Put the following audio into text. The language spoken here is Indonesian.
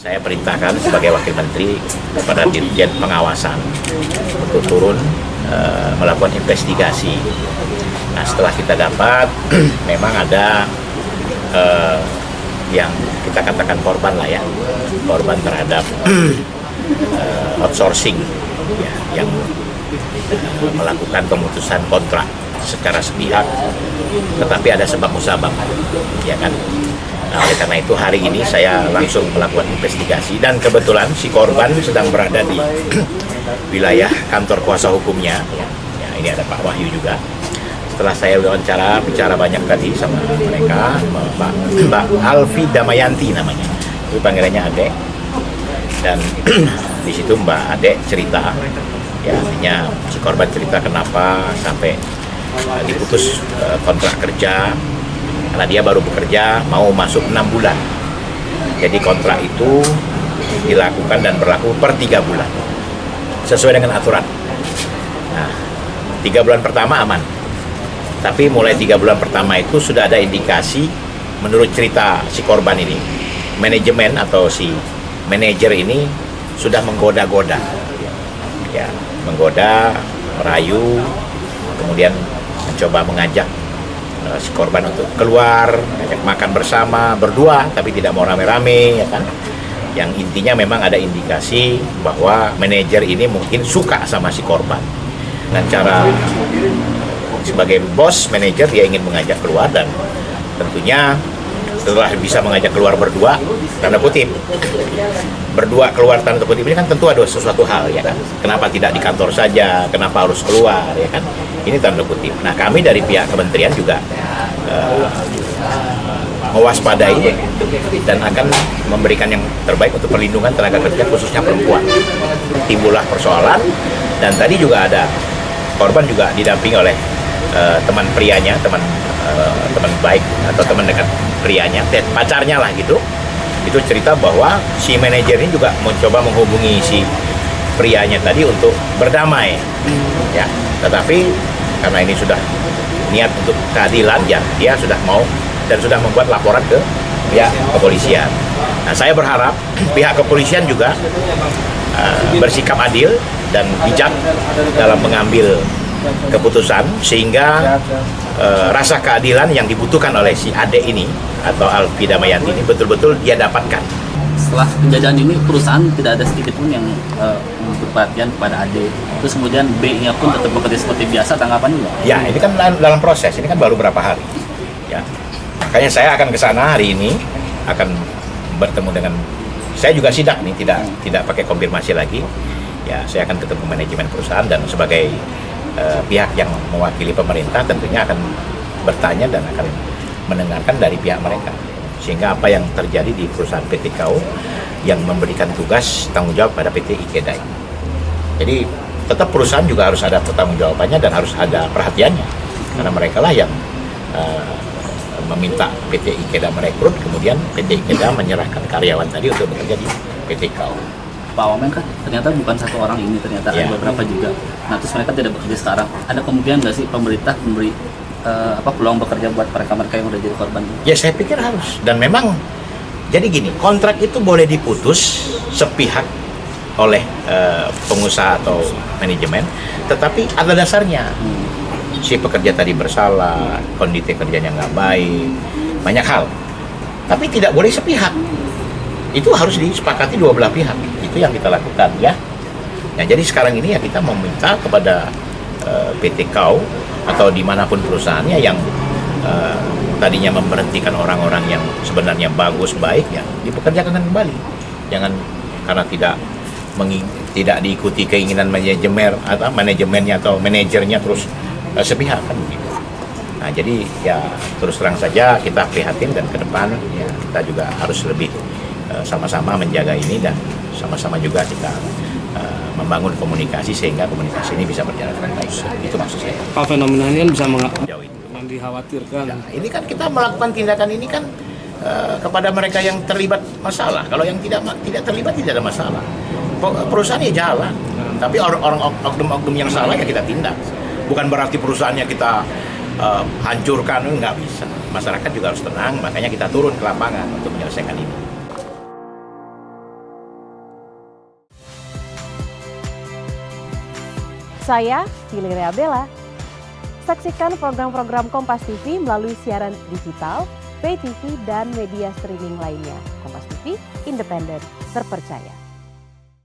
Saya perintahkan sebagai Wakil Menteri kepada Dirjen Pengawasan untuk turun melakukan investigasi. Nah, setelah kita dapat, memang ada yang kita katakan korban lah ya, korban terhadap outsourcing ya, yang melakukan pemutusan kontrak secara sepihak, tetapi ada sebab musabab, ya kan. Nah, oleh karena itu hari ini saya langsung melakukan investigasi dan kebetulan si korban sedang berada di wilayah kantor kuasa hukumnya. Ya, ini ada Pak Wahyu juga. Setelah saya bicara banyak tadi sama mereka, Mbak Alfi Damayanti namanya, itu panggilannya Adek. Dan di situ Mbak Adek cerita, ya artinya si korban cerita kenapa sampai diputus kontrak kerja. Karena dia baru bekerja mau masuk 6 bulan. Jadi kontrak itu dilakukan dan berlaku per 3 bulan. Sesuai dengan aturan. Nah, 3 bulan pertama aman. Tapi mulai 3 bulan pertama itu sudah ada indikasi menurut cerita si korban ini. Manajemen atau si manajer ini sudah menggoda-goda. Ya, menggoda, merayu, kemudian mencoba mengajak si korban untuk keluar, ajak makan bersama, berdua, tapi tidak mau rame-rame, ya kan? Yang intinya memang ada indikasi bahwa manajer ini mungkin suka sama si korban. Dengan cara sebagai bos manajer dia ingin mengajak keluar dan tentunya setelah bisa mengajak keluar berdua, tanda kutip, berdua keluar tanda kutip ini kan tentu ada sesuatu hal, ya kan? Kenapa tidak di kantor saja? Kenapa harus keluar, ya kan? Ini tanda kutip. Nah, kami dari pihak kementerian juga mewaspadai dan akan memberikan yang terbaik untuk perlindungan tenaga kerja khususnya perempuan. Timbullah persoalan dan tadi juga ada korban juga didampingi oleh teman prianya, teman baik atau teman dekat prianya, pacarnya lah gitu. Itu cerita bahwa si manajer ini juga mencoba menghubungi si prianya tadi untuk berdamai, ya. Tetapi karena ini sudah niat untuk keadilan, ya dia sudah mau dan sudah membuat laporan ke pihak kepolisian. Nah, saya berharap pihak kepolisian juga bersikap adil dan bijak dalam mengambil keputusan sehingga rasa keadilan yang dibutuhkan oleh si Ade ini atau Alfi Damayanti ini betul-betul dia dapatkan. Setelah penjajahan ini perusahaan tidak ada sedikit pun yang memberi perhatian kepada Ade. Terus kemudian B-nya pun tetap bekerja seperti biasa, tanggapannya juga? Ya, ini kan dalam proses, ini kan baru berapa hari. Ya, makanya saya akan ke sana hari ini, akan bertemu dengan, saya juga sidak nih, tidak pakai konfirmasi lagi. Ya, saya akan ketemu manajemen perusahaan dan sebagai pihak yang mewakili pemerintah tentunya akan bertanya dan akan mendengarkan dari pihak mereka. Sehingga apa yang terjadi di perusahaan PT KAU yang memberikan tugas tanggung jawab pada PT Ikedai. Jadi tetap perusahaan juga harus ada pertanggung jawabannya dan harus ada perhatiannya. Karena mereka lah yang meminta PT Ikeda merekrut, kemudian PT Ikeda menyerahkan karyawan tadi untuk bekerja di PT KAU. Pak Wamen kan ternyata bukan satu orang ini, ternyata ada beberapa juga. Nah, terus mereka tidak bekerja sekarang. Ada kemungkinan nggak sih pemerintah memberi peluang bekerja buat mereka yang udah jadi korban? Ya, saya pikir harus. Dan memang jadi gini, kontrak itu boleh diputus sepihak oleh pengusaha atau manajemen, tetapi ada dasarnya. Si pekerja tadi bersalah, kondisi kerjanya nggak baik, banyak hal. Tapi tidak boleh sepihak. Itu harus disepakati dua belah pihak. Itu yang kita lakukan, ya. Nah, jadi sekarang ini ya kita meminta kepada PT KAU atau dimanapun perusahaannya yang tadinya memberhentikan orang-orang yang sebenarnya bagus, baik, ya dipekerjakan kembali. Jangan karena tidak diikuti keinginan manajemennya atau manajernya terus sepihak kan begitu. Nah, jadi ya terus terang saja kita prihatin dan ke depan ya kita juga harus lebih sama-sama menjaga ini dan sama-sama juga kita membangun komunikasi sehingga komunikasi ini bisa berjalan dengan baik. Itu maksud saya. Pak, fenomena ini kan bisa jauh itu yang dikhawatirkan. Ya, ini kan kita melakukan tindakan ini kan kepada mereka yang terlibat masalah. Kalau yang tidak terlibat tidak ada masalah. Perusahaan ya jalan, tapi orang oknum-oknum yang salah ya kita tindak. Bukan berarti perusahaannya kita hancurkan, nggak bisa. Masyarakat juga harus tenang, makanya kita turun ke lapangan untuk menyelesaikan ini. Saya Valeria Bella. Saksikan program-program Kompas TV melalui siaran digital, pay TV, dan media streaming lainnya. Kompas TV, independen, terpercaya.